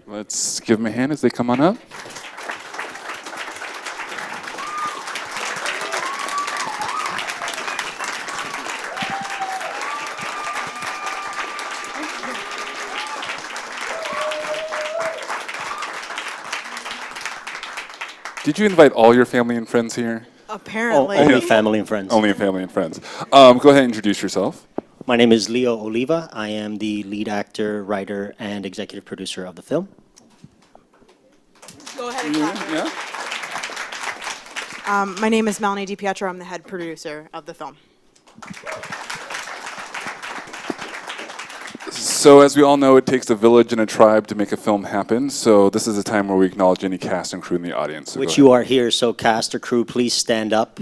Let's give them a hand as they come on up. Did you invite all your family and friends here? Apparently. Only family and friends. Only family and friends. Go ahead and introduce yourself. My name is Leonel Oliva. I am the lead actor, writer, and executive producer of the film. Go ahead and clap. Yeah. My name is Melanie DiPietro. I'm the head producer of the film. So as we all know, it takes a village and a tribe to make a film happen. So this is a time where we acknowledge any cast and crew in the audience. So Which you are here, so cast or crew, please stand up.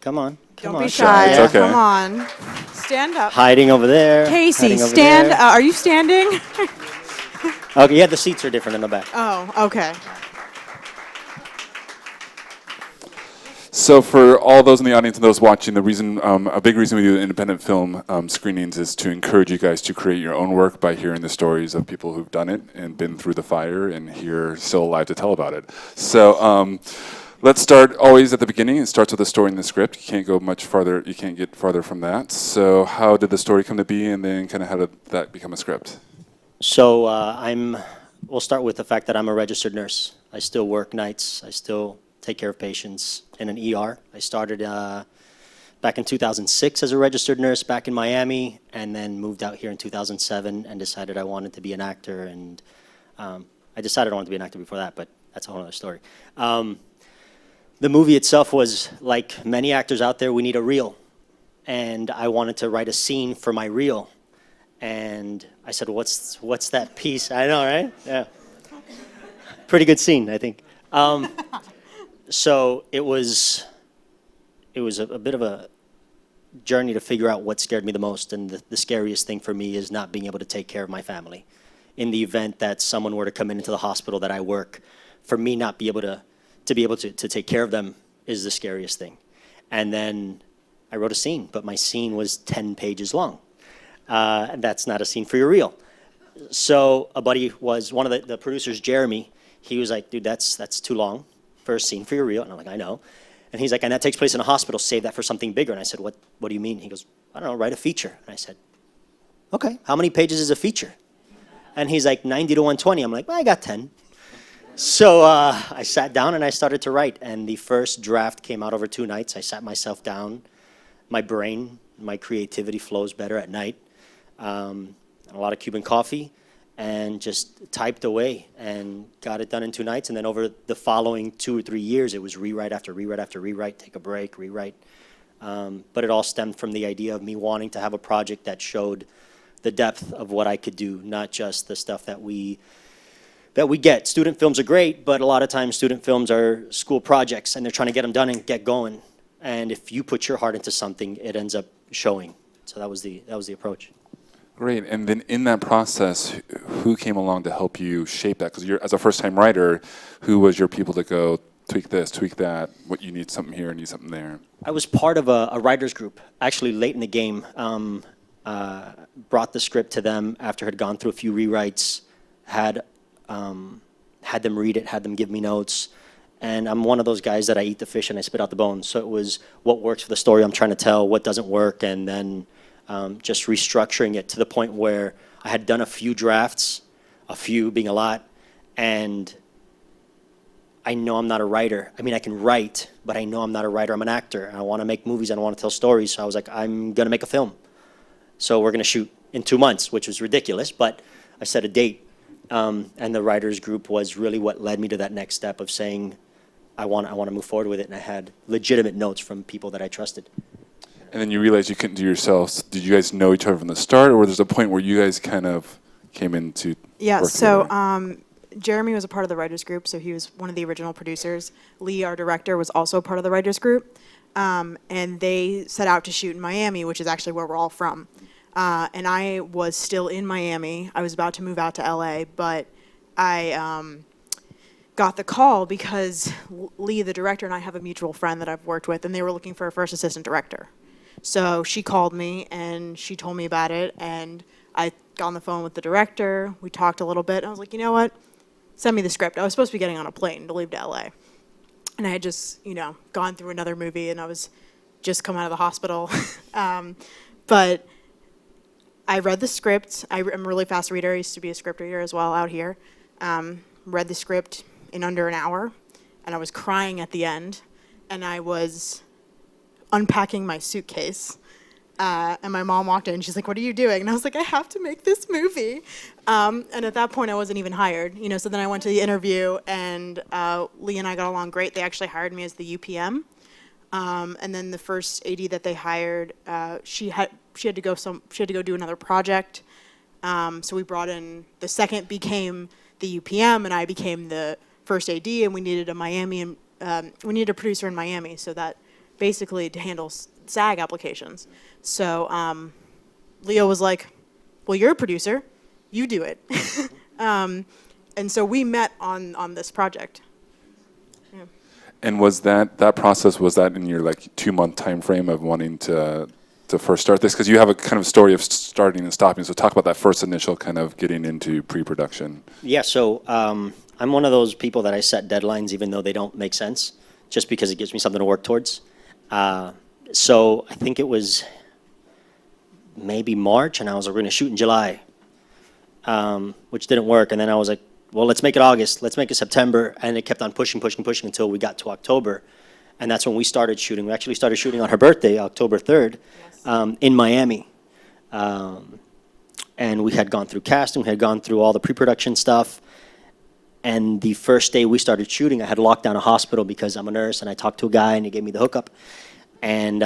Come on. Don't be shy. It's okay. Come on. Stand up. Hiding over there. Casey, hiding over stand. there. Are you standing? Okay, yeah, the seats are different in the back. Oh, okay. So for all those in the audience and those watching, the reason, a big reason we do independent film screenings is to encourage you guys to create your own work by hearing the stories of people who've done it and been through the fire and here still alive to tell about it. So let's start always at the beginning. It starts with a story in the script. You can't go much farther. You can't get farther from that. So how did the story come to be, and then kind of how did that become a script? So we'll start with the fact that I'm a registered nurse. I still work nights. I still take care of patients in an ER. I started back in 2006 as a registered nurse back in Miami, and then moved out here in 2007 and decided I wanted to be an actor. And I decided I wanted to be an actor before that, but that's a whole other story. The movie itself was, like many actors out there, we need a reel. And I wanted to write a scene for my reel. And I said, what's that piece? I know, right? Yeah. Pretty good scene, I think. So it was a bit of a journey to figure out what scared me the most. And the scariest thing for me is not being able to take care of my family. In the event that someone were to come into the hospital that I work, for me not be able to take care of them is the scariest thing. And then I wrote a scene, but my scene was 10 pages long. And that's not a scene for your reel. So a buddy was, one of the producers, Jeremy, he was like, dude, that's too long for a scene for your reel. And I'm like, I know. And he's like, and that takes place in a hospital, save that for something bigger. And I said, what do you mean? He goes, I don't know, write a feature. And I said, okay, how many pages is a feature? And he's like, 90 to 120. I'm like, well, I got 10. So I sat down and I started to write. And the first draft came out over 2 nights. I sat myself down. My brain, my creativity flows better at night. And a lot of Cuban coffee, and just typed away and got it done in 2 nights. And then over the following 2 or 3 years, it was rewrite after rewrite after rewrite, take a break, rewrite. But it all stemmed from the idea of me wanting to have a project that showed the depth of what I could do, not just the stuff that we get. Student films are great, but a lot of times student films are school projects, and they're trying to get them done and get going. And if you put your heart into something, it ends up showing. So that was the approach. Great. And then in that process, who came along to help you shape that? Because you're, as a first-time writer, who was your people to go, tweak this, tweak that, what you need something here, need something there? I was part of a writer's group, actually late in the game. Brought the script to them after I had gone through a few rewrites, had them read it, had them give me notes. And I'm one of those guys that I eat the fish and I spit out the bones. So it was what works for the story I'm trying to tell, what doesn't work, and then just restructuring it to the point where I had done a few drafts, a few being a lot, and I know I'm not a writer. I mean, I can write, but I know I'm not a writer. I'm an actor, and I want to make movies, and I want to tell stories. So I was like, I'm going to make a film. So we're going to shoot in 2 months, which was ridiculous, but I set a date. And the writers group was really what led me to that next step of saying, I want to move forward with it, and I had legitimate notes from people that I trusted. And then you realized you couldn't do yourselves. Did you guys know each other from the start, or there's a point where you guys kind of came into work together? Jeremy was a part of the writers group, so he was one of the original producers. Lee, our director, was also part of the writers group. And they set out to shoot in Miami, which is actually where we're all from. And I was still in Miami. I was about to move out to LA, but I got the call because Lee, the director, and I have a mutual friend that I've worked with, and they were looking for a first assistant director. So she called me and she told me about it, and I got on the phone with the director. We talked a little bit. And I was like, you know what? Send me the script. I was supposed to be getting on a plane to leave to LA. And I had just, gone through another movie, and I was just come out of the hospital. But I read the script. I'm a really fast reader. I used to be a script reader as well out here. Read the script in under an hour, and I was crying at the end. And I was unpacking my suitcase. And my mom walked in, and she's like, "What are you doing?" And I was like, "I have to make this movie." And at that point, I wasn't even hired. So then I went to the interview, and Lee and I got along great. They actually hired me as the UPM. And then the first AD that they hired, she had to go do another project. So we brought in, the second became the UPM, and I became the first AD, and we needed we needed a producer in Miami, so that basically to handle SAG applications. So Leo was like, "Well, you're a producer, you do it." And so we met on this project. Yeah. And was that process, was that in your 2-month time frame of wanting to first start this? Because you have a kind of story of starting and stopping. So talk about that first initial kind of getting into pre-production. Yeah, so I'm one of those people that I set deadlines even though they don't make sense, just because it gives me something to work towards. So I think it was maybe March, and I was like, we're going to shoot in July, which didn't work. And then I was like, well, let's make it August, let's make it September. And it kept on pushing until we got to October. And that's when we started shooting. We actually started shooting on her birthday, October 3rd, in Miami. And we had gone through casting, we had gone through all the pre-production stuff. And the first day we started shooting, I had locked down a hospital because I'm a nurse, and I talked to a guy, and he gave me the hookup. And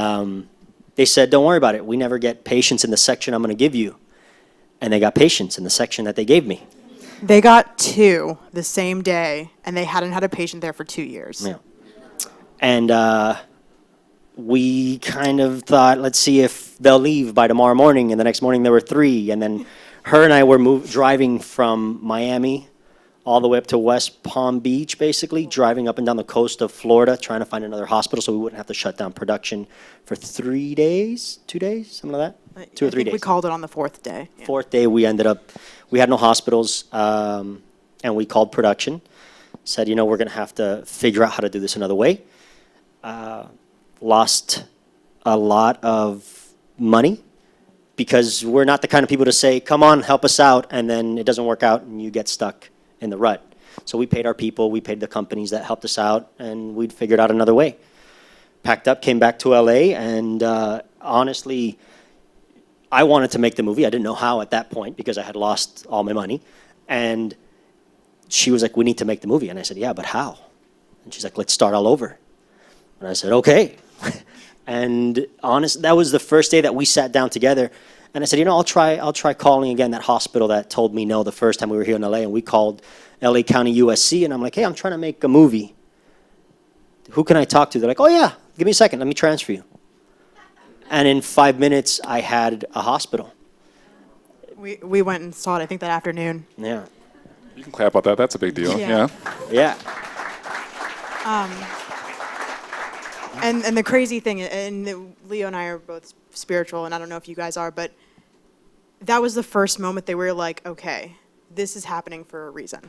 they said, "Don't worry about it. We never get patients in the section I'm going to give you." And they got patients in the section that they gave me. They got 2 the same day, and they hadn't had a patient there for 2 years. Yeah. And we kind of thought, let's see if they'll leave by tomorrow morning. And the next morning there were 3. And then her and I were driving from Miami all the way up to West Palm Beach, basically, driving up and down the coast of Florida, trying to find another hospital so we wouldn't have to shut down production for 3 days, 2 days, something like that? 2 or 3 days. We called it on the 4th day. Yeah. 4th day, we had no hospitals, and we called production, said, we're going to have to figure out how to do this another way. Lost a lot of money because we're not the kind of people to say, "Come on, help us out," and then it doesn't work out and you get stuck in the rut. So we paid our people, we paid the companies that helped us out, and we'd figured out another way. Packed up, came back to LA, and honestly, I wanted to make the movie. I didn't know how at that point because I had lost all my money. And she was like, "We need to make the movie." And I said, "Yeah, but how?" And she's like, "Let's start all over." And I said, "Okay." And that was the first day that we sat down together. And I said, I'll try calling again that hospital that told me no the first time we were here in LA. And we called LA County USC, and I'm like, "Hey, I'm trying to make a movie. Who can I talk to?" They're like, "Oh yeah, give me a second, let me transfer you." And in 5 minutes, I had a hospital. We went and saw it, I think, that afternoon. Yeah. You can clap about that. That's a big deal. Yeah. Yeah. And the crazy thing, and Leo and I are both spiritual, and I don't know if you guys are, but that was the first moment that we were like, okay, this is happening for a reason.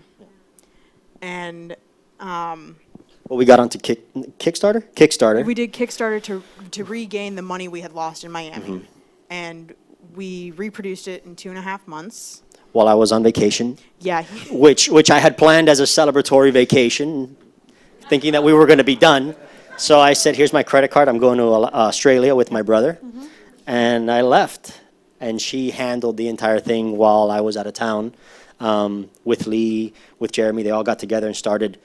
And Well, we got onto Kickstarter? Kickstarter. we did Kickstarter to regain the money we had lost in Miami. And we reproduced it in 2.5 months. While I was on vacation. Yeah. Which I had planned as a celebratory vacation, thinking that we were going to be done. So I said, "Here's my credit card. I'm going to Australia with my brother." And I left. And she handled the entire thing while I was out of town with Lee, with Jeremy. They all got together and started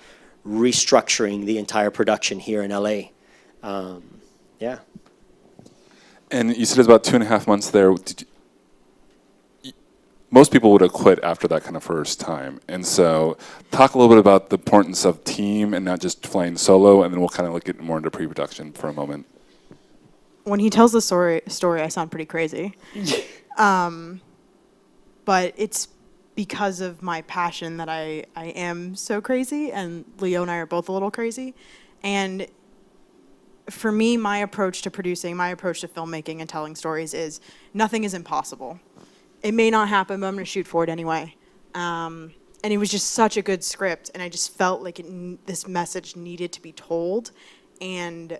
restructuring the entire production here in LA. Yeah. And you said it was about 2.5 months there. Most people would have quit after that kind of first time. And so talk a little bit about the importance of team and not just flying solo, and then we'll kind of get more into pre-production for a moment. When he tells the story, I sound pretty crazy. But it's because of my passion that I am so crazy, and Leo and I are both a little crazy. And for me, my approach to producing, my approach to filmmaking and telling stories is nothing is impossible. it may not happen, but I'm going to shoot for it anyway. And it was just such a good script, and I just felt like this message needed to be told, and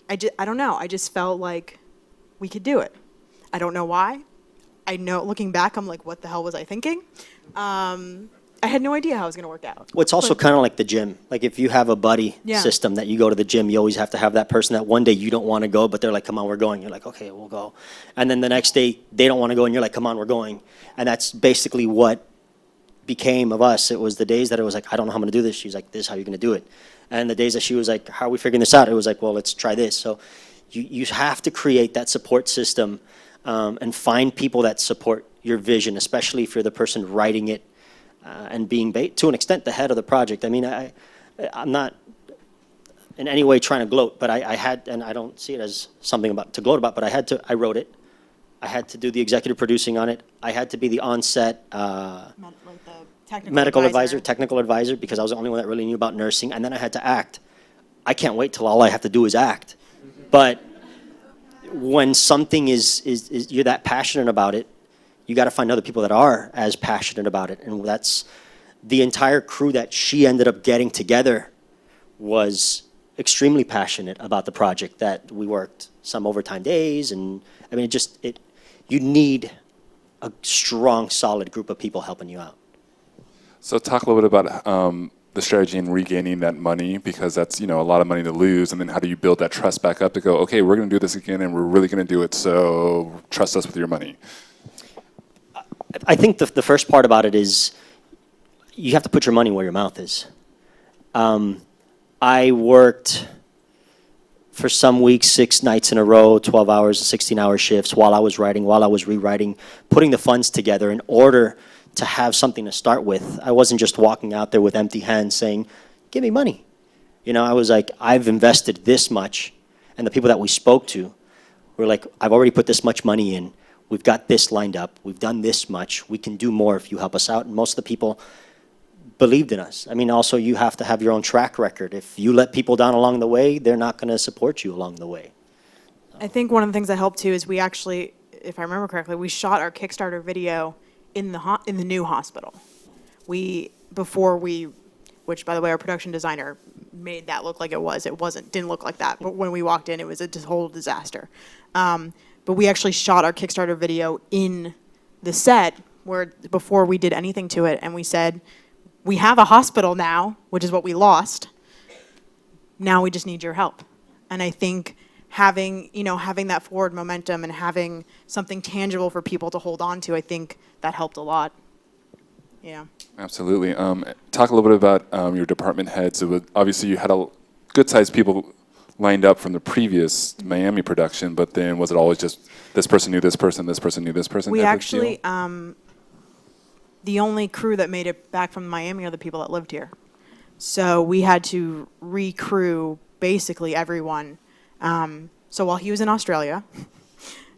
I don't know, I just felt like we could do it. I don't know why. I know, looking back, I'm like, what the hell was I thinking? I had no idea how it was going to work out. Well, it's also kind of like the gym. Like if you have a buddy system that you go to the gym, you always have to have that person that one day you don't want to go, but they're like, come on, we're going. You're like, okay, we'll go. And then the next day they don't want to go and you're like, come on, we're going. And that's basically what became of us. It was the days that it was like, I don't know how I'm going to do this. She's like, this is how you're going to do it. And the days that she was like, how are we figuring this out? It was like, well, let's try this. So you have to create that support system and find people that support your vision, especially if you're the person writing it. And being, to an extent, the head of the project. I mean, I'm not in any way trying to gloat, but I had, and I don't see it as something about to gloat about, but I wrote it. I had to do the executive producing on it. I had to be the on-set medical advisor, technical advisor, because I was the only one that really knew about nursing, and then I had to act. I can't wait till all I have to do is act. But when something is you're that passionate about it, you got to find other people that are as passionate about it. And that's the entire crew that she ended up getting together was extremely passionate about the project, that we worked some overtime days. And I mean, you need a strong, solid group of people helping you out. So talk a little bit about the strategy in regaining that money, because that's, a lot of money to lose. And then how do you build that trust back up to go, okay, we're going to do this again and we're really going to do it. So trust us with your money. I think the first part about it is you have to put your money where your mouth is. I worked for some weeks, 6 nights in a row, 12 hours, 16-hour shifts while I was writing, while I was rewriting, putting the funds together in order to have something to start with. I wasn't just walking out there with empty hands saying, give me money. I was like, I've invested this much. And the people that we spoke to were like, I've already put this much money in. We've got this lined up. We've done this much. We can do more if you help us out. And most of the people believed in us. I mean, also, you have to have your own track record. If you let people down along the way, they're not going to support you along the way. I think one of the things that helped too is we actually, if I remember correctly, we shot our Kickstarter video in the new hospital. Which by the way, our production designer made that look like it was. It didn't look like that. But when we walked in, it was a whole disaster. But we actually shot our Kickstarter video in the set before we did anything to it, and we said, we have a hospital now, which is what we lost. Now we just need your help. And I think having that forward momentum and having something tangible for people to hold on to, I think that helped a lot. Yeah. Absolutely. Talk a little bit about your department heads. Obviously, you had a good-sized people lined up from the previous Miami production, but then was it always just this person knew this person, this person knew this person? We actually, the only crew that made it back from Miami are the people that lived here. So we had to recrew basically everyone. So while he was in Australia,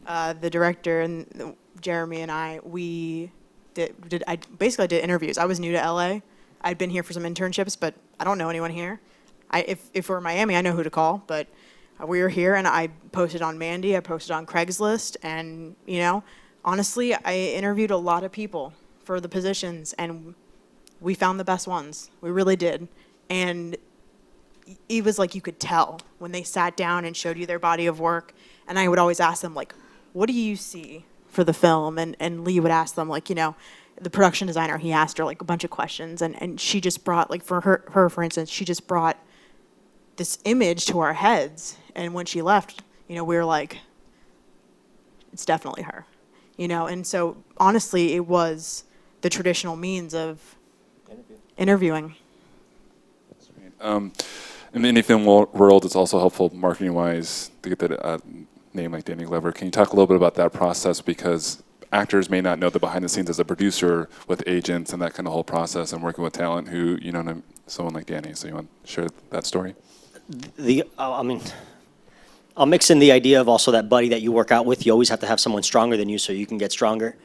the director and Jeremy and I, I basically did interviews. I was new to LA. I'd been here for some internships, but I don't know anyone here. If we're in Miami, I know who to call, but we were here, and I posted on Mandy, I posted on Craigslist, and, honestly, I interviewed a lot of people for the positions, and we found the best ones. We really did. And it was like you could tell when they sat down and showed you their body of work, and I would always ask them, like, what do you see for the film? And Lee would ask them, like, the production designer, he asked her, like, a bunch of questions, and she just brought, like, for her, for instance, she just brought this image to our heads, and when she left, we were like, it's definitely her, and so honestly, it was the traditional means of interviewing. In the indie film world, it's also helpful marketing-wise to get that name like Danny Glover. Can you talk a little bit about that process, because actors may not know the behind the scenes as a producer with agents and that kind of whole process and working with talent who, someone like Danny. So you want to share that story? I'll mix in the idea of also that buddy that you work out with. You always have to have someone stronger than you so you can get stronger.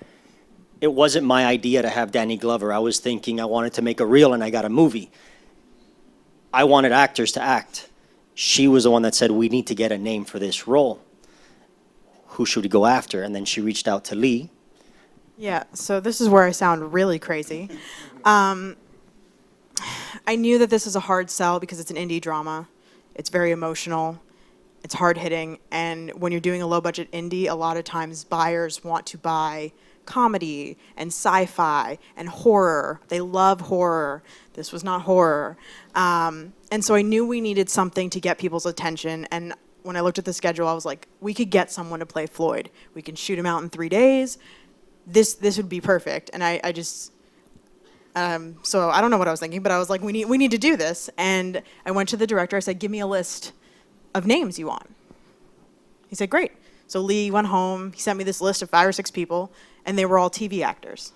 It wasn't my idea to have Danny Glover. I was thinking I wanted to make a reel and I got a movie. I wanted actors to act. She was the one that said, we need to get a name for this role. Who should we go after? And then she reached out to Lee. Yeah, so this is where I sound really crazy. I knew that this is a hard sell because it's an indie drama. It's very emotional. It's hard hitting. And when you're doing a low budget indie, a lot of times buyers want to buy comedy and sci-fi and horror. They love horror. This was not horror. And so I knew we needed something to get people's attention. And when I looked at the schedule, I was like, we could get someone to play Floyd. We can shoot him out in 3 days. This would be perfect. And I just, so I don't know what I was thinking, but I was like, we need to do this. And I went to the director. I said, give me a list of names you want. He said, great. So Lee went home. He sent me this list of 5 or 6 people, and they were all TV actors.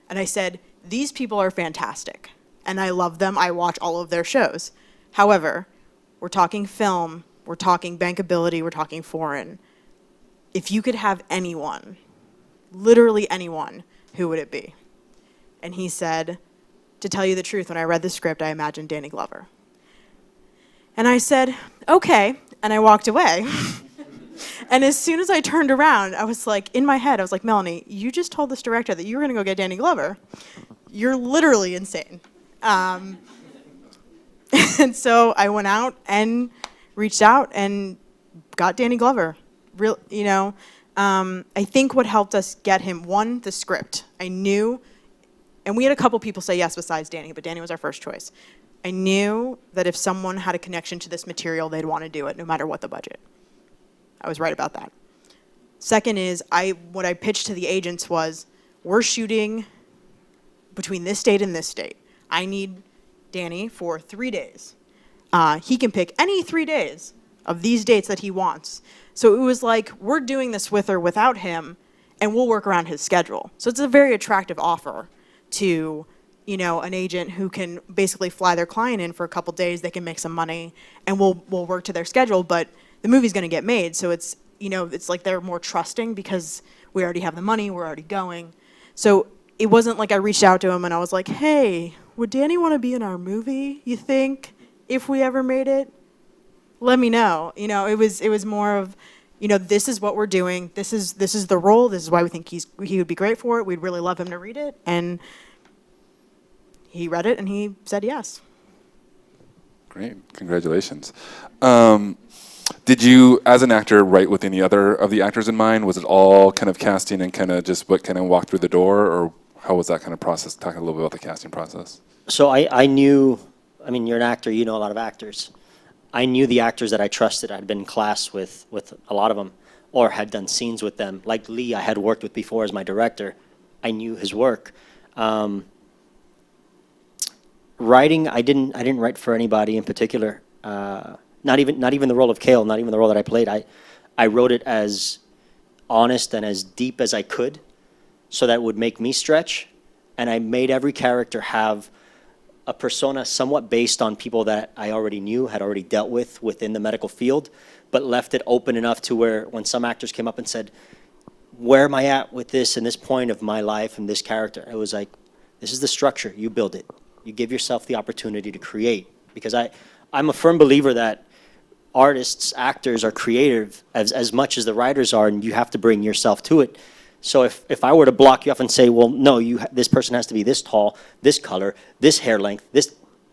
And I said, these people are fantastic, and I love them. I watch all of their shows. However, we're talking film, we're talking bankability, we're talking foreign. If you could have anyone, literally anyone, who would it be? And he said, to tell you the truth, when I read the script, I imagined Danny Glover. And I said, okay, and I walked away. And as soon as I turned around, I was like, in my head, I was like, Melanie, you just told this director that you were gonna go get Danny Glover. You're literally insane. And so I went out and reached out and got Danny Glover. I think what helped us get him, one, the script. I knew, and we had a couple people say yes besides Danny, but Danny was our first choice. I knew that if someone had a connection to this material, they'd want to do it no matter what the budget. I was right about that. Second is, what I pitched to the agents was, we're shooting between this date and this date. I need Danny for 3 days. He can pick any 3 days of these dates that he wants. So it was like, we're doing this with or without him, and we'll work around his schedule. So it's a very attractive offer to, an agent who can basically fly their client in for a couple days. They can make some money, and we'll work to their schedule. But the movie's going to get made, so it's like they're more trusting because we already have the money, we're already going. So it wasn't like I reached out to him and I was like, hey, would Danny want to be in our movie, you think, if we ever made it? Let me know. It was more of, this is what we're doing. This is the role. This is why we think he would be great for it. We'd really love him to read it. And he read it and he said yes. Great, congratulations. Did you, as an actor, write with any other of the actors in mind? Was it all kind of casting and kind of just what kind of walked through the door, or how was that kind of process? Talk a little bit about the casting process. So I knew, you're an actor, you know a lot of actors. I knew the actors that I trusted. I'd been in class with a lot of them, or had done scenes with them. Like Lee, I had worked with before as my director. I knew his work. Writing, I didn't write for anybody in particular. Not even the role of Kayle, not even the role that I played. I wrote it as honest and as deep as I could, so that it would make me stretch. And I made every character have a persona somewhat based on people that I already knew, had already dealt with within the medical field, but left it open enough to where when some actors came up and said, where am I at with this and this point of my life and this character? It was like, this is the structure, you build it. You give yourself the opportunity to create. Because I'm a firm believer that artists, actors are creative as much as the writers are, and you have to bring yourself to it. So if I were to block you off and say, well, no, this person has to be this tall, this color, this hair length,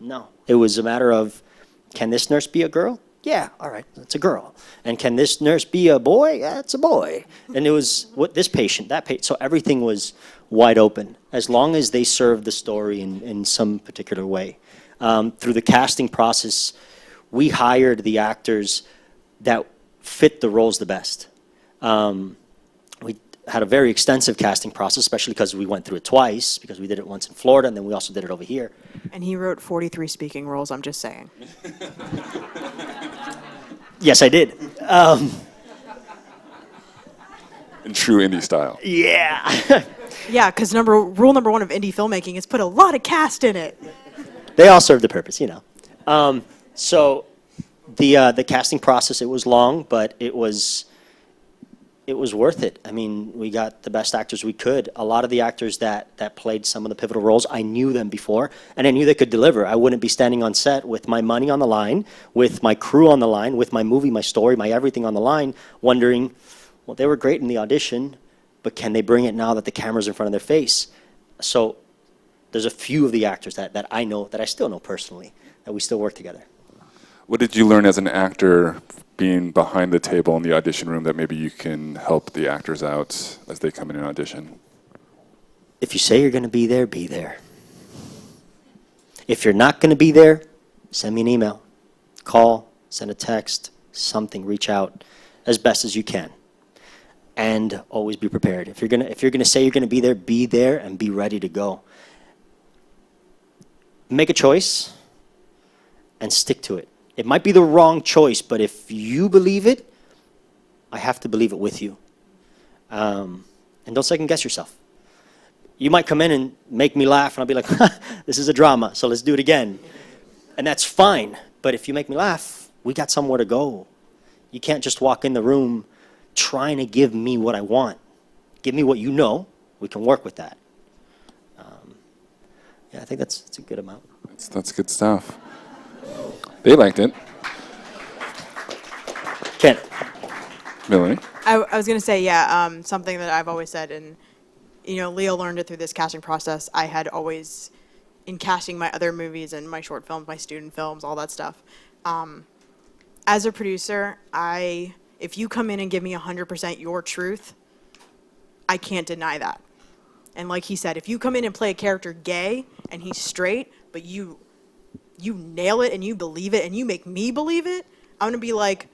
no. It was a matter of, can this nurse be a girl? Yeah, all right, that's a girl. And can this nurse be a boy? Yeah, it's a boy. And it was this patient, that patient. So everything was wide open, as long as they served the story in some particular way. Through the casting process, we hired the actors that fit the roles the best. We had a very extensive casting process, especially because we went through it twice, because we did it once in Florida, and then we also did it over here. And he wrote 43 speaking roles, I'm just saying. Yes, I did. In true indie style. Yeah. Yeah, because rule number 1 of indie filmmaking is put a lot of cast in it. They all serve the purpose, So the casting process, it was long, but it was worth it. We got the best actors we could. A lot of the actors that played some of the pivotal roles, I knew them before, and I knew they could deliver. I wouldn't be standing on set with my money on the line, with my crew on the line, with my movie, my story, my everything on the line, wondering, well, they were great in the audition. but can they bring it now that the camera's in front of their face? So there's a few of the actors that I know, that I still know personally, that we still work together. What did you learn as an actor being behind the table in the audition room that maybe you can help the actors out as they come in and audition? If you say you're going to be there, be there. If you're not going to be there, send me an email, call, send a text, something, reach out as best as you can. And always be prepared. If you're gonna say you're gonna be there and be ready to go. Make a choice and stick to it. It might be the wrong choice, but if you believe it, I have to believe it with you. And don't second guess yourself. You might come in and make me laugh, and I'll be like, this is a drama, so let's do it again. And that's fine. But if you make me laugh, we got somewhere to go. You can't just walk in the room trying to give me what I want. Give me what you know. We can work with that. Yeah, I think that's a good amount. That's good stuff. They liked it. Ken. Melanie? I was going to say, yeah, something that I've always said, and, you know, Leo learned it through this casting process. I had always, in casting my other movies and my short films, my student films, all that stuff, as a producer, if you come in and give me 100% your truth, I can't deny that. And like he said, if you come in and play a character gay and he's straight, but you nail it and you believe it and you make me believe it, I'm going to be like,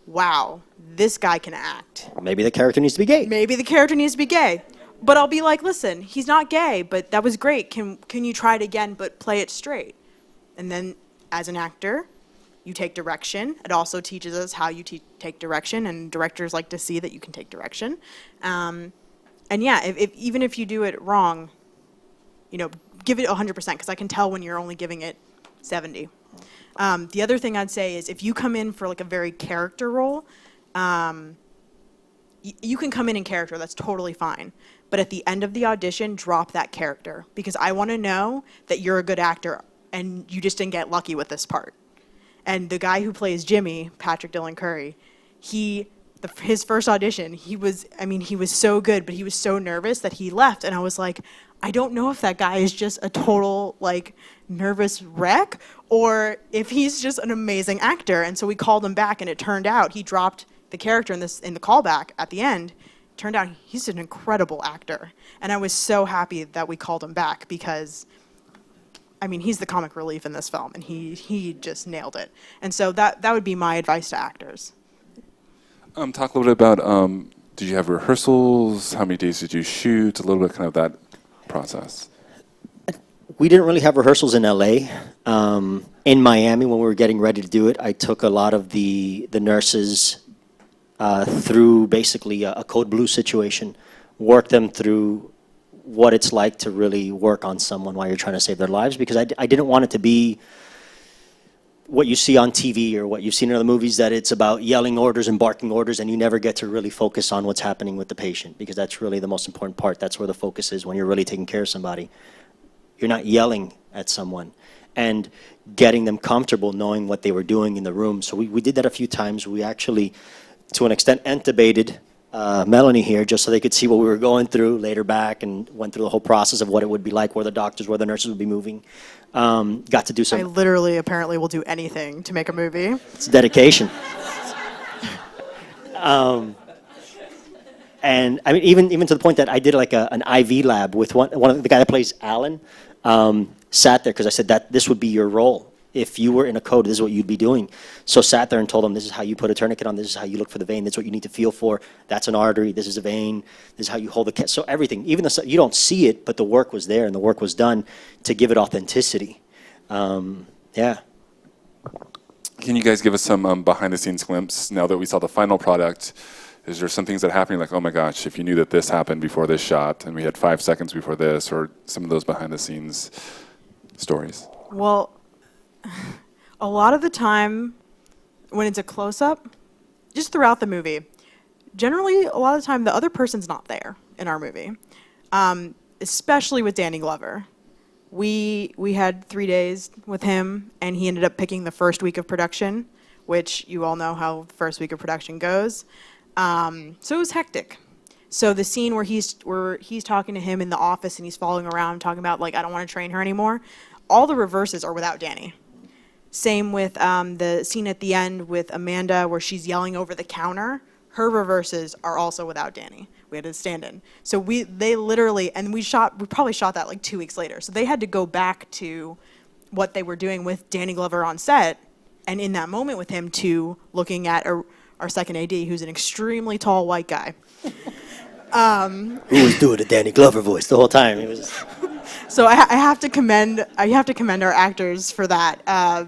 wow, this guy can act. Maybe the character needs to be gay. Maybe the character needs to be gay. But I'll be like, listen, he's not gay, but that was great. Can you try it again, but play it straight? And then as an actor, you take direction. It also teaches us how you take direction, and directors like to see that you can take direction. And yeah, even if you do it wrong, you know, give it 100%, because I can tell when you're only giving it 70. The other thing I'd say is if you come in for like a very character role, you can come in character, that's totally fine. But at the end of the audition, drop that character, because I want to know that you're a good actor and you just didn't get lucky with this part. And the guy who plays Jimmy, Patrick Dillon Curry, his first audition, he was so good, but he was so nervous that he left. And I was like, I don't know if that guy is just a total, like, nervous wreck or if he's just an amazing actor. And so we called him back, and it turned out he dropped the character in the callback at the end. It turned out he's an incredible actor. And I was so happy that we called him back because, I mean, he's the comic relief in this film, and he just nailed it. And so that would be my advice to actors. Talk a little bit about, did you have rehearsals? How many days did you shoot? A little bit kind of that process. We didn't really have rehearsals in LA. In Miami, when we were getting ready to do it, I took a lot of the nurses through basically a code blue situation, worked them through what it's like to really work on someone while you're trying to save their lives, because I didn't want it to be what you see on TV or what you've seen in other movies, that it's about yelling orders and barking orders and you never get to really focus on what's happening with the patient, because that's really the most important part. That's where the focus is when you're really taking care of somebody. You're not yelling at someone and getting them comfortable knowing what they were doing in the room. So we did that a few times. We actually, to an extent, intubated Melanie here just so they could see what we were going through, laid her back and went through the whole process of what it would be like, where the doctors, where the nurses would be moving. Got to do some. I literally apparently will do anything to make a movie. It's dedication. And I mean, even to the point that I did like an IV lab with one of the guy that plays Alan, sat there because I said that this would be your role. If you were in a code, this is what you'd be doing. So sat there and told him, this is how you put a tourniquet on, this is how you look for the vein, this is what you need to feel for, that's an artery, this is a vein, this is how you hold the so everything. Even though you don't see it, but the work was there and the work was done to give it authenticity. Yeah. Can you guys give us some behind-the-scenes glimpse now that we saw the final product? Is there some things that happened like, oh my gosh, if you knew that this happened before this shot and we had 5 seconds before this, or some of those behind-the-scenes stories? Well, a lot of the time when it's a close-up, just throughout the movie, generally a lot of the time the other person's not there in our movie, especially with Danny Glover. We had 3 days with him, and he ended up picking the first week of production, which you all know how the first week of production goes. So it was hectic. So the scene where he's talking to him in the office and he's following around talking about like, I don't want to train her anymore, all the reverses are without Danny. Same with the scene at the end with Amanda where she's yelling over the counter. Her reverses are also without Danny. We had to stand in. So they literally, and we probably shot that like 2 weeks later. So they had to go back to what they were doing with Danny Glover on set, and in that moment with him, to looking at our second AD, who's an extremely tall white guy. Who was doing the Danny Glover voice the whole time? It was. So I have to commend our actors for that.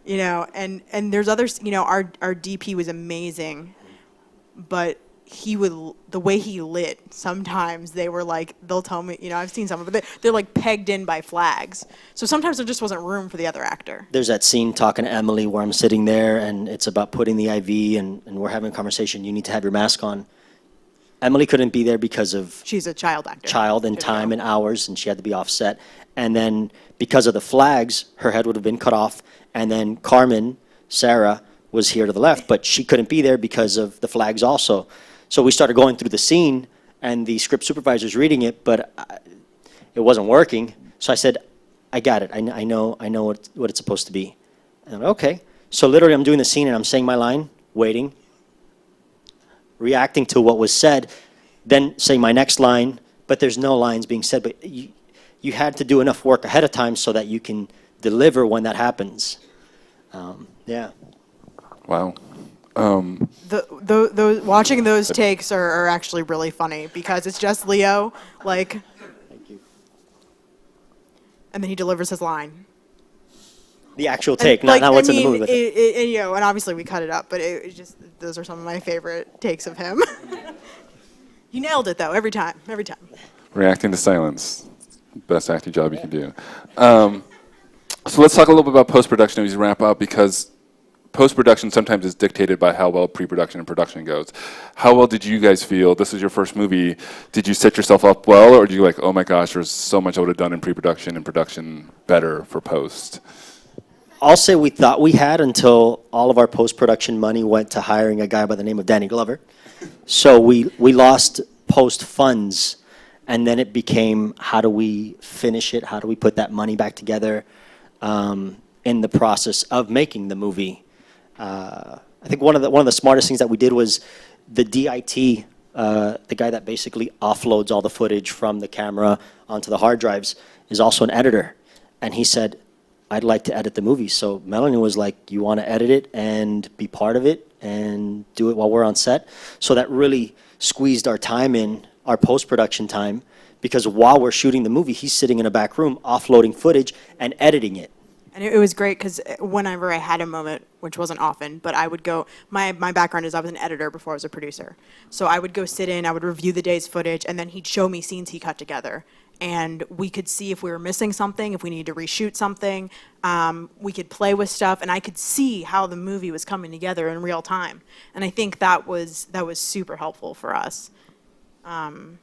You know, and there's others. You know, our DP was amazing, but the way he lit, sometimes they were like, they'll tell me, you know, I've seen some of it, they're like pegged in by flags. So sometimes there just wasn't room for the other actor. There's that scene talking to Emily where I'm sitting there and it's about putting the IV and we're having a conversation. You need to have your mask on. Emily couldn't be there because of She's a child actor. Child and time and hours, and she had to be offset. And then because of the flags, her head would have been cut off. And then Carmen, Sarah, was here to the left, but she couldn't be there because of the flags also. So we started going through the scene, and the script supervisor's reading it, but it wasn't working. So I said, I got it. I know what it's supposed to be. And I'm like, okay. So literally I'm doing the scene, and I'm saying my line, waiting, reacting to what was said, then saying my next line, but there's no lines being said. But you had to do enough work ahead of time so that you can deliver when that happens. Yeah. Wow. Watching those takes are actually really funny because it's just Leo, like, Thank you. and then he delivers his line. The actual take, not what's in the movie. With it. You know, and obviously we cut it up, but it just, those are some of my favorite takes of him. You nailed it though, every time. Reacting to silence. Best acting job you can do. So let's talk a little bit about post-production as we wrap up, because post-production sometimes is dictated by how well pre-production and production goes. How well did you guys feel? This is your first movie. Did you set yourself up well, or did you like, oh my gosh, there's so much I would have done in pre-production and production better for post? I'll say we thought we had until all of our post-production money went to hiring a guy by the name of Danny Glover. So we lost post funds, and then it became, how do we finish it? How do we put that money back together in the process of making the movie? I think one of the smartest things that we did was the DIT, the guy that basically offloads all the footage from the camera onto the hard drives, is also an editor. And he said, I'd like to edit the movie. So Melanie was like, you want to edit it and be part of it and do it while we're on set? So that really squeezed our time in, our post-production time, because while we're shooting the movie, he's sitting in a back room offloading footage and editing it. And it was great because whenever I had a moment, which wasn't often, but I would go, my background is I was an editor before I was a producer. So I would go sit in, I would review the day's footage, and then he'd show me scenes he cut together. And we could see if we were missing something, if we needed to reshoot something. We could play with stuff, and I could see how the movie was coming together in real time. And I think that was super helpful for us. And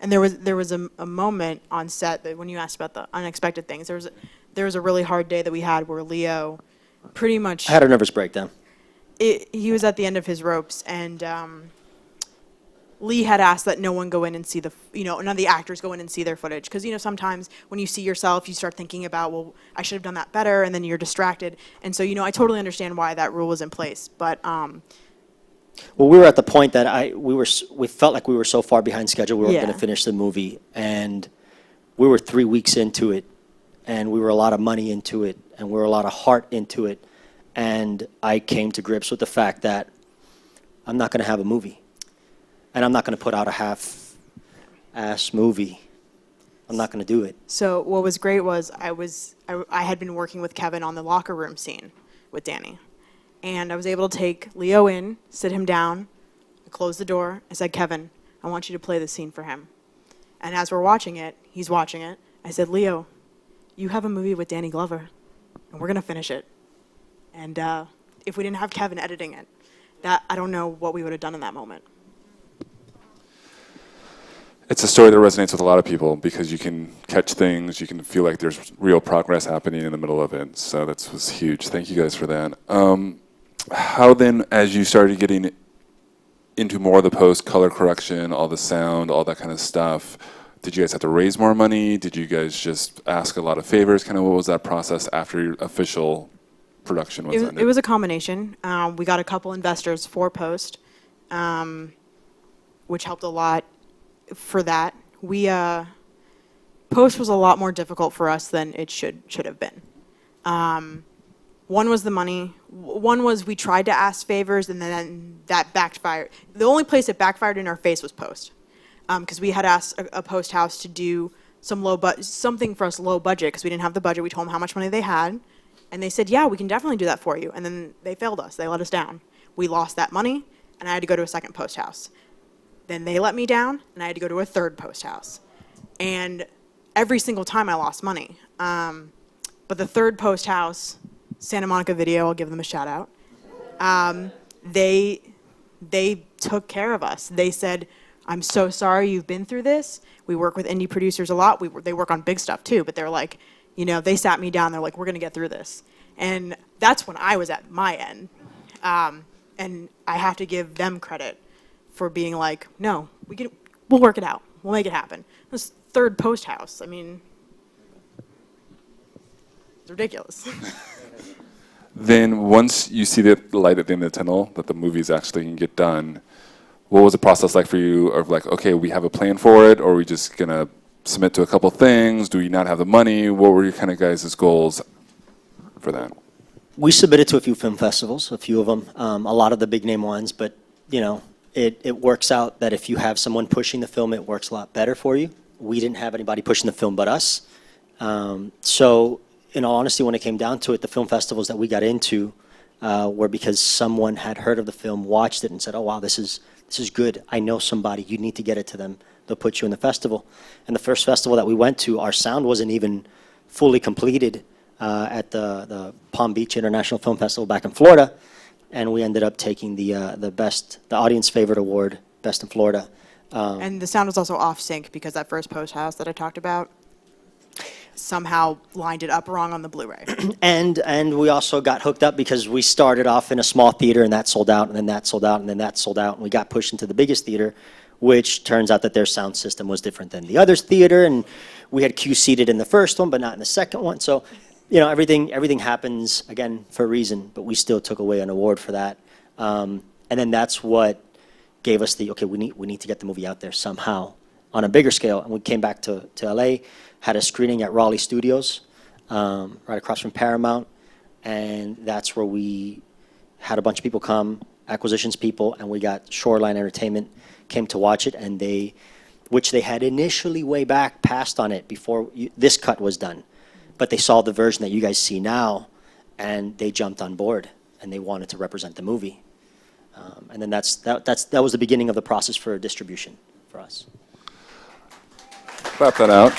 there was a moment on set that when you asked about the unexpected things, there was a really hard day that we had where Leo pretty much... I had a nervous breakdown. He was at the end of his ropes, and Lee had asked that no one go in and see none of the actors go in and see their footage. Because, sometimes when you see yourself, you start thinking about, well, I should have done that better, and then you're distracted. And so, I totally understand why that rule was in place. But... Well, we were at the point that we felt like we were so far behind schedule, we weren't going to finish the movie. And we were 3 weeks into it, and we were a lot of money into it, and we were a lot of heart into it. And I came to grips with the fact that I'm not going to have a movie. And I'm not going to put out a half-ass movie. I'm not going to do it. So what was great was I had been working with Kevin on the locker room scene with Danny. And I was able to take Leo in, sit him down, close the door. I said, Kevin, I want you to play this scene for him. And as we're watching it, he's watching it. I said, Leo, you have a movie with Danny Glover, and we're going to finish it. And if we didn't have Kevin editing it, I don't know what we would have done in that moment. It's a story that resonates with a lot of people because you can catch things, you can feel like there's real progress happening in the middle of it. So that was huge. Thank you guys for that. How then, as you started getting into more of the post, color correction, all the sound, all that kind of stuff, did you guys have to raise more money? Did you guys just ask a lot of favors? Kind of what was that process after your official production was ended? It was a combination. We got a couple investors for post, which helped a lot for that. Post was a lot more difficult for us than it should have been. One was the money. One was we tried to ask favors, and then that backfired. The only place it backfired in our face was post, because we had asked a post house to do something for us low budget, because we didn't have the budget. We told them how much money they had, and they said, yeah, we can definitely do that for you. And then they failed us. They let us down. We lost that money, and I had to go to a second post house. Then they let me down, and I had to go to a third post house. And every single time I lost money. But the third post house, Santa Monica Video, I'll give them a shout out. They took care of us. They said, I'm so sorry you've been through this. We work with indie producers a lot. They work on big stuff too, but they're like, they sat me down. They're like, we're going to get through this. And that's when I was at my end. And I have to give them credit for being like, no, we'll work it out. We'll make it happen. This third post house, I mean, it's ridiculous. Then once you see the light at the end of the tunnel, that the movies actually can get done, what was the process like for you of like, okay, we have a plan for it, or are we just going to submit to a couple things? Do we not have the money? What were your kind of guys' goals for that? We submitted to a few film festivals, a few of them, a lot of the big name ones, but it works out that if you have someone pushing the film, it works a lot better for you. We didn't have anybody pushing the film but us. So in all honesty, when it came down to it, the film festivals that we got into were because someone had heard of the film, watched it, and said, oh, wow, this is good. I know somebody. You need to get it to them. They'll put you in the festival. And the first festival that we went to, our sound wasn't even fully completed at the Palm Beach International Film Festival back in Florida. And we ended up taking the audience favorite award, Best in Florida. And the sound was also off sync because that first post house that I talked about somehow lined it up wrong on the Blu-ray. And we also got hooked up because we started off in a small theater and that sold out, and then that sold out, and then that sold out, and we got pushed into the biggest theater, which turns out that their sound system was different than the other theater, and we had Q-seated in the first one but not in the second one. So everything happens again for a reason, but we still took away an award for that. And then that's what gave us okay, we need to get the movie out there somehow on a bigger scale. And we came back to LA, had a screening at Raleigh Studios, right across from Paramount, and that's where we had a bunch of people come, acquisitions people, and we got Shoreline Entertainment came to watch it, and which they had initially way back passed on it before this cut was done. But they saw the version that you guys see now, and they jumped on board, and they wanted to represent the movie. And then that was the beginning of the process for distribution for us. Clap that out.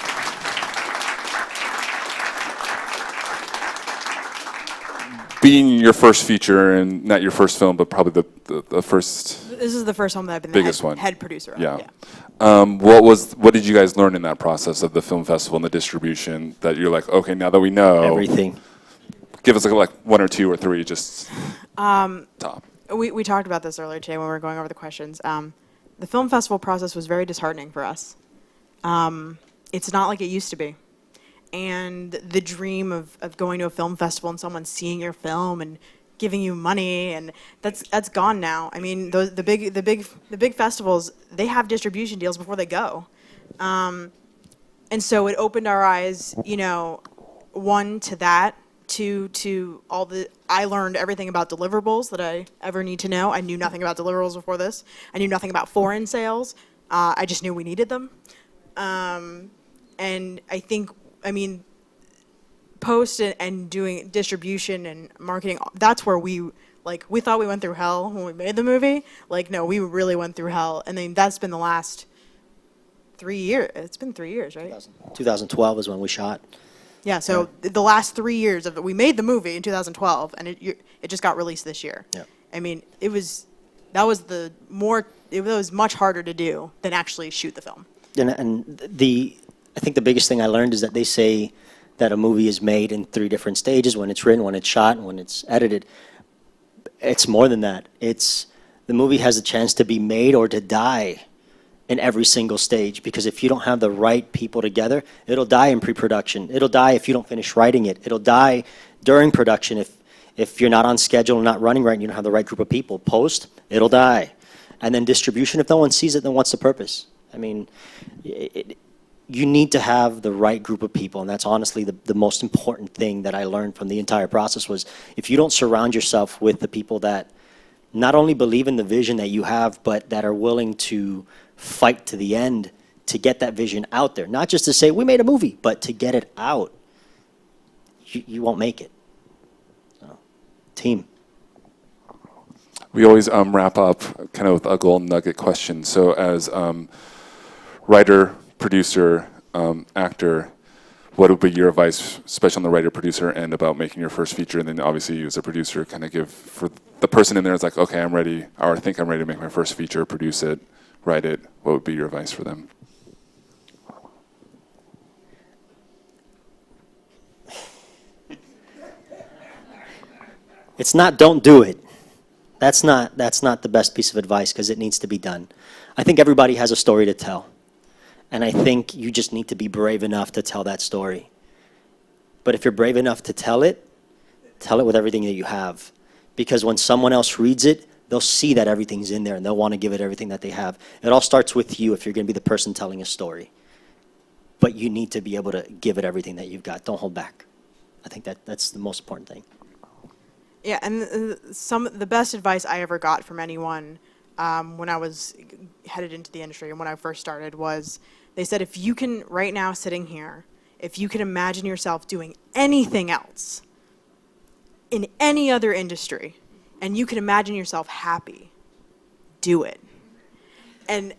Being your first feature, and not your first film, but probably the first. This is the first one that I've been biggest the one. head producer of. Yeah. What did you guys learn in that process of the film festival and the distribution that you're like, okay, now that we know Everything. Give us like one or two or three, just top. We talked about this earlier today when we were going over the questions. The film festival process was very disheartening for us. It's not like it used to be. And the dream of going to a film festival and someone seeing your film and giving you money, and that's gone now. I mean, the big festivals, they have distribution deals before they go. And so it opened our eyes, one, to that, two, to I learned everything about deliverables that I ever need to know. I knew nothing about deliverables before this. I knew nothing about foreign sales. I just knew we needed them. And I mean, post and doing distribution and marketing, that's where we thought we went through hell when we made the movie. No, we really went through hell. And then that's been the last 3 years. It's been 3 years, right? 2012 is when we shot. Yeah, so the last 3 years of it, we made the movie in 2012, and it just got released this year. Yeah. I mean, it was much harder to do than actually shoot the film. And I think the biggest thing I learned is that they say that a movie is made in 3 different stages: when it's written, when it's shot, and when it's edited. It's more than that. It's the movie has a chance to be made or to die in every single stage, because if you don't have the right people together, it'll die in pre-production. It'll die if you don't finish writing it. It'll die during production if you're not on schedule and not running right and you don't have the right group of people. Post, it'll die. And then distribution, if no one sees it, then what's the purpose? I mean, you need to have the right group of people, and that's honestly the most important thing that I learned from the entire process was if you don't surround yourself with the people that not only believe in the vision that you have, but that are willing to fight to the end to get that vision out there. Not just to say, we made a movie, but to get it out. You won't make it. So, team. We always wrap up kind of with a golden nugget question. So as writer, producer, actor, what would be your advice, especially on the writer, producer end about making your first feature? And then obviously you as a producer kind of give, for the person in there, it's like, okay, I'm ready, or I think I'm ready to make my first feature, produce it, write it. What would be your advice for them? It's not don't do it. That's not the best piece of advice, because it needs to be done. I think everybody has a story to tell. And I think you just need to be brave enough to tell that story. But if you're brave enough to tell it with everything that you have. Because when someone else reads it, they'll see that everything's in there and they'll want to give it everything that they have. It all starts with you if you're going to be the person telling a story. But you need to be able to give it everything that you've got. Don't hold back. I think that's the most important thing. Yeah, and the best advice I ever got from anyone when I was headed into the industry and when I first started was, they said, if you can, right now sitting here, if you can imagine yourself doing anything else in any other industry, and you can imagine yourself happy, do it. And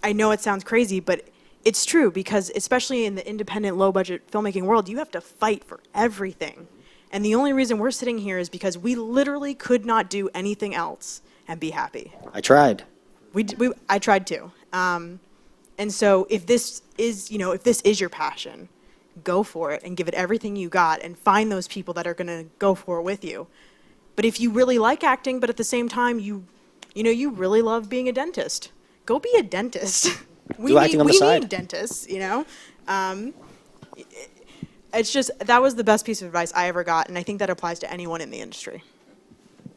I know it sounds crazy, but it's true, because especially in the independent, low-budget filmmaking world, you have to fight for everything. And the only reason we're sitting here is because we literally could not do anything else and be happy. I tried. I tried too. And so if this is your passion, go for it and give it everything you got and find those people that are going to go for it with you. But if you really like acting, but at the same time you really love being a dentist, go be a dentist. Do acting on the side. We need dentists, It's just, that was the best piece of advice I ever got, and I think that applies to anyone in the industry.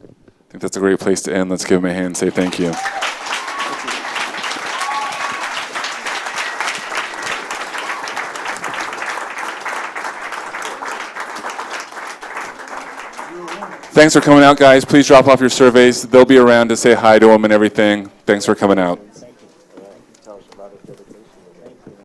I think that's a great place to end. Let's give him a hand and say thank you. Thanks for coming out, guys. Please drop off your surveys. They'll be around to say hi to them and everything. Thanks for coming out.